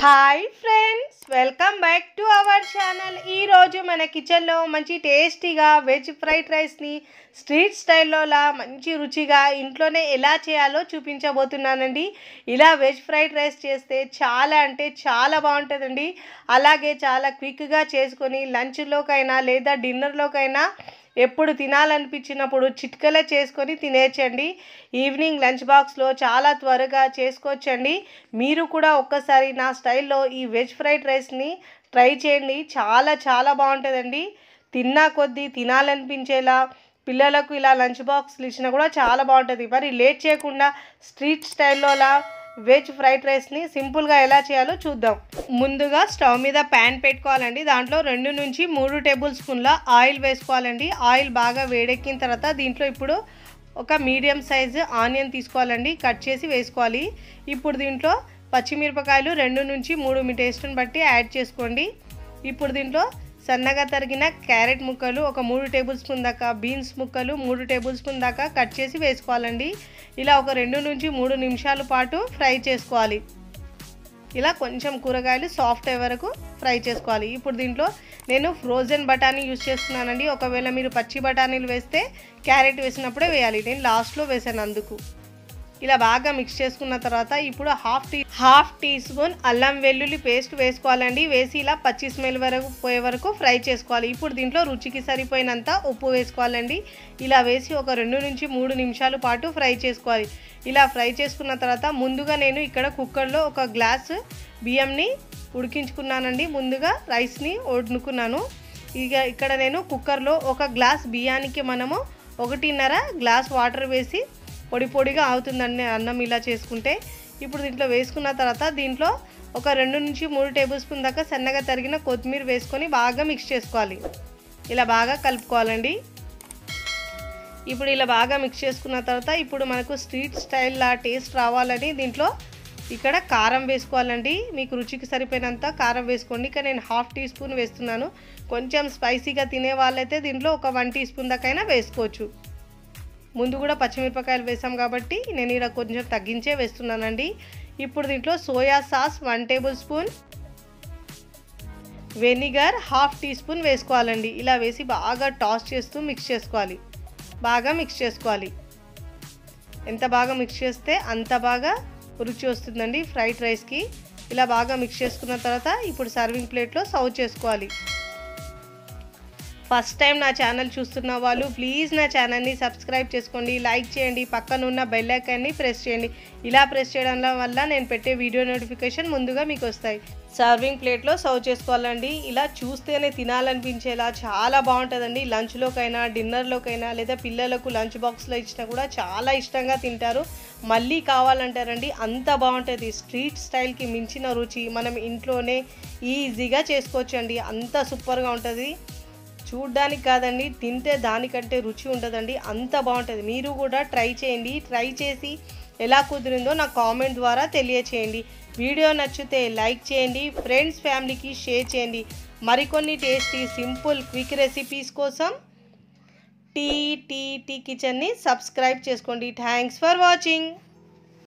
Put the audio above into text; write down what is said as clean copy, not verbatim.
Hi friends, welcome back to our channel. ఈరోజు మన కిచెన్లో మంచి టేస్టీగా వెజ్ ఫ్రైడ్ రైస్ని స్ట్రీట్ స్టైల్లోలా మంచి రుచిగా ఇంట్లోనే ఎలా చేయాలో చూపించబోతున్నానండి. ఇలా వెజ్ ఫ్రైడ్ రైస్ చేస్తే చాలా అంటే చాలా బాగుంటుందండి. అలాగే చాలా క్విక్గా చేసుకొని లంచ్లోకైనా లేదా డిన్నర్లోకైనా ఎప్పుడు తినాలనిపించినప్పుడు చిటికలో చేసుకొని తినేయచ్చండి. ఈవినింగ్ లంచ్ బాక్స్లో చాలా త్వరగా చేసుకోవచ్చండి. మీరు కూడా ఒక్కసారి నా స్టైల్లో ఈ వెజ్ ఫ్రైడ్ రైస్ని ట్రై చేయండి. చాలా చాలా బాగుంటుందండి. తిన్నా కొద్దీ తినాలనిపించేలా పిల్లలకు ఇలా లంచ్ బాక్స్లు ఇచ్చినా కూడా చాలా బాగుంటుంది. మరి లేట్ చేయకుండా స్ట్రీట్ స్టైల్లోలా వెజ్ ఫ్రైడ్ రైస్ని సింపుల్గా ఎలా చేయాలో చూద్దాం. ముందుగా స్టవ్ మీద ప్యాన్ పెట్టుకోవాలండి. దాంట్లో 2 నుంచి 3 టేబుల్ స్పూన్ల ఆయిల్ వేసుకోవాలండి. ఆయిల్ బాగా వేడెక్కిన తర్వాత దీంట్లో ఇప్పుడు ఒక మీడియం సైజు ఆనియన్ తీసుకోవాలండి, కట్ చేసి వేసుకోవాలి. ఇప్పుడు దీంట్లో పచ్చిమిరపకాయలు 2 నుంచి 3 మీ టేస్ట్ని బట్టి యాడ్ చేసుకోండి. ఇప్పుడు దీంట్లో సన్నగా తరిగిన క్యారెట్ ముక్కలు ఒక 3 టేబుల్ స్పూన్ దాకా, బీన్స్ ముక్కలు 3 టేబుల్ స్పూన్ దాకా కట్ చేసి వేసుకోవాలండి. ఇలా ఒక 2 నుంచి 3 నిమిషాల పాటు ఫ్రై చేసుకోవాలి. ఇలా కొంచెం కూరగాయలు సాఫ్ట్ అయ్యే వరకు ఫ్రై చేసుకోవాలి. ఇప్పుడు దీంట్లో నేను ఫ్రోజన్ బఠానీ యూజ్ చేస్తున్నానండి. ఒకవేళ మీరు పచ్చి బఠానీలు వేస్తే క్యారెట్ వేసినప్పుడే వేయాలి. నేను లాస్ట్లో వేసాను అందుకు. ఇలా బాగా మిక్స్ చేసుకున్న తర్వాత ఇప్పుడు హాఫ్ టీ స్పూన్ అల్లం వెల్లుల్లి పేస్ట్ వేసుకోవాలండి. వేసి ఇలా పచ్చి స్మెల్ పోయే వరకు ఫ్రై చేసుకోవాలి. ఇప్పుడు దీంట్లో రుచికి సరిపోయినంత ఉప్పు వేసుకోవాలండి. ఇలా వేసి ఒక 2 నుంచి 3 నిమిషాల పాటు ఫ్రై చేసుకోవాలి. ఇలా ఫ్రై చేసుకున్న తర్వాత ముందుగా నేను ఇక్కడ కుక్కర్లో ఒక గ్లాసు బియ్యంని ఉడికించుకున్నానండి. ముందుగా రైస్ని వండుకున్నాను. ఇక్కడ నేను కుక్కర్లో ఒక గ్లాస్ బియ్యానికి మనము 1.5 గ్లాస్ వాటర్ వేసి పొడి పొడిగా అవుతుందండి అన్నం ఇలా చేసుకుంటే. ఇప్పుడు దీంట్లో వేసుకున్న తర్వాత దీంట్లో ఒక 2 నుంచి 3 టేబుల్ స్పూన్ దాకా సన్నగా తరిగిన కొత్తిమీర వేసుకొని బాగా మిక్స్ చేసుకోవాలి. ఇలా బాగా కలుపుకోవాలండి. ఇప్పుడు ఇలా బాగా మిక్స్ చేసుకున్న తర్వాత ఇప్పుడు మనకు స్ట్రీట్ స్టైల్లా టేస్ట్ రావాలని దీంట్లో ఇక్కడ కారం వేసుకోవాలండి. మీకు రుచికి సరిపోయినంత కారం వేసుకోండి. ఇక్కడ నేను హాఫ్ టీ స్పూన్ వేస్తున్నాను. కొంచెం స్పైసీగా తినే వాళ్ళైతే దీంట్లో ఒక 1 టీ స్పూన్ దాకైనా వేసుకోవచ్చు. ముందు కూడా పచ్చిమిరపకాయలు వేసాం కాబట్టి నేను ఇలా కొంచెం తగ్గించే వేస్తున్నానండి. ఇప్పుడు దీంట్లో soya sauce 1 tablespoon, vinegar half teaspoon వేసుకోవాలండి. ఇలా వేసి బాగా టాస్ చేస్తూ మిక్స్ చేసుకోవాలి. బాగా మిక్స్ చేసుకోవాలి. ఎంత బాగా మిక్స్ చేస్తే అంత బాగా రుచి వస్తుందండి ఫ్రైడ్ రైస్కి. ఇలా బాగా మిక్స్ చేసుకున్న తర్వాత ఇప్పుడు సర్వింగ్ ప్లేట్లో సర్వ్ చేసుకోవాలి. ఫస్ట్ టైం నా ఛానల్ చూస్తున్న వాళ్ళు ప్లీజ్ నా ఛానల్ని సబ్స్క్రైబ్ చేసుకోండి, లైక్ చేయండి, పక్కన ఉన్న బెల్ ఐకాన్ని ప్రెస్ చేయండి. ఇలా ప్రెస్ చేయడం వల్ల నేను పెట్టే వీడియో నోటిఫికేషన్ ముందుగా మీకు వస్తాయి. సర్వింగ్ ప్లేట్లో సర్వ్ చేసుకోవాలండి. ఇలా చూస్తేనే తినాలనిపించేలా చాలా బాగుంటుందండి. లంచ్లోకైనా డిన్నర్లోకైనా లేదా పిల్లలకు లంచ్ బాక్స్లో ఇచ్చినా కూడా చాలా ఇష్టంగా తింటారు, మళ్ళీ కావాలంటారండి. అంత బాగుంటుంది. స్ట్రీట్ స్టైల్కి మించిన రుచి మనం ఇంట్లోనే ఈజీగా చేసుకోవచ్చండి. అంత సూపర్గా ఉంటుంది. చూడ్డానికి కాదండి, తింటే దానికంటే రుచి ఉంటుందండి. అంత బాగుంటుంది. మీరు కూడా ట్రై చేయండి. ట్రై చేసి ఎలా కుదిరిందో నాకు కామెంట్ ద్వారా తెలియచేయండి. వీడియో నచ్చితే లైక్ చేయండి, ఫ్రెండ్స్ ఫ్యామిలీకి షేర్ చేయండి. మరికొన్ని టేస్టీ సింపుల్ క్విక్ రెసిపీస్ కోసం టీ కిచెన్ని సబ్స్క్రైబ్ చేసుకోండి. Thanks for watching.